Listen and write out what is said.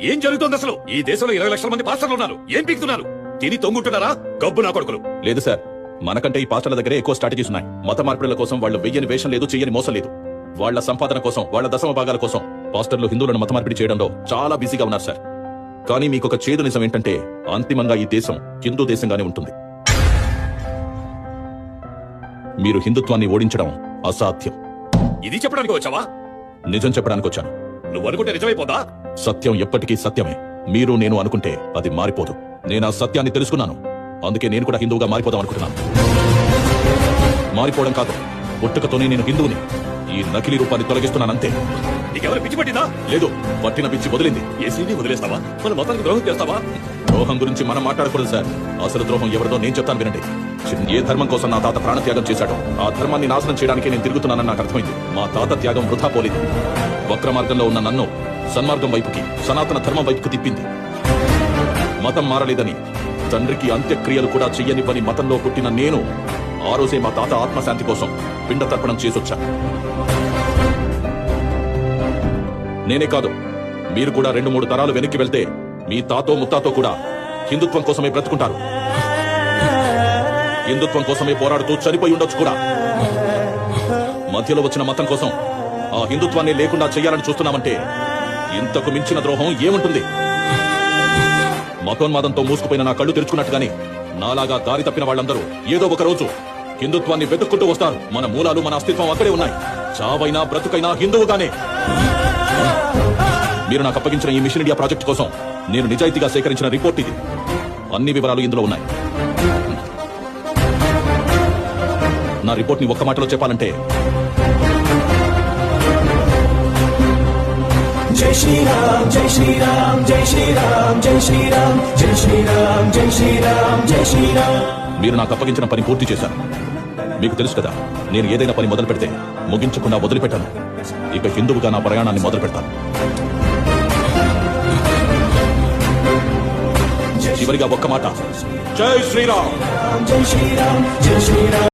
ఏం జరుగుతోంది అసలు? ఈ దేశంలో 20 లక్షల మంది పాస్టర్లు ఉన్నారు. ఏం పీకుతున్నారు? తిని తొంగుంటున్నారా? గబ్బు నా కొడుకులు. లేదు సార్, మనకంటే ఈ పాస్టర్ల దగ్గరే ఎక్కువ స్ట్రాటజీస్ ఉన్నాయి. మత మార్పిడుల కోసం వాళ్ళు వెయ్యని వేషం లేదు, చెయ్యని మోసం లేదు. వాళ్ల సంపాదన కోసం, వాళ్ల దశమ భాగాల కోసం పాస్టర్లు హిందువులను మత మార్పిడి చేయడంలో చాలా బిజీగా ఉన్నారు సార్. కానీ మీకొక చేదు నిజం ఏంటంటే అంతిమంగా ఈ దేశం హిందూ దేశంగానే ఉంటుంది. మీరు హిందుత్వాన్ని ఓడించడం అసాధ్యం. ఇది చెప్పడానికి వచ్చావా? నిజం చెప్పడానికి వచ్చాను. నువ్వు అనుకుంటే నిజమైపోదా? సత్యం ఎప్పటికీ సత్యమే. మీరు నేను అనుకుంటే అది మారిపోదు. నేను ఆ సత్యాన్ని తెలుసుకున్నాను. అందుకే నేను కూడా హిందువుగా మారిపోదాం అనుకుంటున్నాను. మారిపోవడం కాదు, పుట్టుకతోనే నేను హిందువుని. ఈ నకిలీ రూపాన్ని తొలగిస్తున్నానంతే. నీకెవరు పిచ్చి పట్టిందా? లేదు, పట్టిన పిచ్చి వదిలింది. ఏసీని వదిలేస్తావా? మన మతానికి ద్రోహం చేస్తావా? ద్రోహం గురించి మనం మాట్లాడకూడదు సార్. అసలు ద్రోహం ఎవరిదో నేను చెప్తాను వినండి. ఏ ధర్మం కోసం నా తాత ప్రాణత్యాగం చేశాడో ఆ ధర్మాన్ని నాశనం చేయడానికి నేను తిరుగుతున్నానని నాకు అర్థమైంది. మా తాత త్యాగం వృధా పోలేదు. వక్ర మార్గంలో ఉన్న నన్ను సన్మార్గం వైపుకి, సనాతన ధర్మం వైపుకి తిప్పింది. మతం మారలేదని, తండ్రికి అంత్యక్రియలు కూడా చెయ్యనివ్వని మతంలో పుట్టిన నేను ఆ రోజే మా తాత ఆత్మశాంతి కోసం పిండ తర్పణం చేసొచ్చా. నేనే కాదు, మీరు కూడా 2-3 తరాలు వెనక్కి వెళ్తే మీ తాతో ముత్తాతో కూడా హిందుత్వం కోసమే బ్రతుకుంటారు. హిందుత్వం కోసమే పోరాడుతూ చనిపోయి ఉండొచ్చు కూడా. మధ్యలో వచ్చిన మతం కోసం ఆ హిందుత్వాన్ని లేకుండా చెయ్యాలని చూస్తున్నామంటే ఇంతకు మించిన ద్రోహం ఏముంటుంది? మతోన్మాదంతో మూసుకుపోయిన నా కళ్ళు తెరుచుకున్నట్టుగాని నాలాగా దారి తప్పిన వాళ్ళందరూ ఏదో ఒక రోజు హిందుత్వాన్ని వెతుక్కుంటూ వస్తారు. మన మూలాలు, మన అస్తిత్వం అక్కడే ఉన్నాయి. చావైనా బ్రతుకైనా హిందువుగానే. మీరు నాకు అప్పగించిన ఈ మిషన్ ఇండియా ప్రాజెక్ట్ కోసం నేను నిజాయితీగా సేకరించిన రిపోర్ట్ ఇది. అన్ని వివరాలు ఇందులో ఉన్నాయి. నా రిపోర్ట్ ని ఒక్క మాటలో చెప్పాలంటే, జై శ్రీరామ్ జై శ్రీరామ్ జై శ్రీరామ్ జై శ్రీరామ్ జై శ్రీరామ్ జై శ్రీరామ్ జై శ్రీరామ్. మీరు నాకు అప్పగించిన పని పూర్తి చేశారు. మీకు తెలుసు కదా, నేను ఏదైనా పని మొదలు పెడితే ముగించకుండా వదిలిపెట్టాను. ఇక హిందువుగా నా ప్రయాణాన్ని మొదలు పెడతాను. చివరిగా ఒక్క మాట, జై శ్రీరామ్. జై శ్రీరామ్ జై శ్రీరామ్.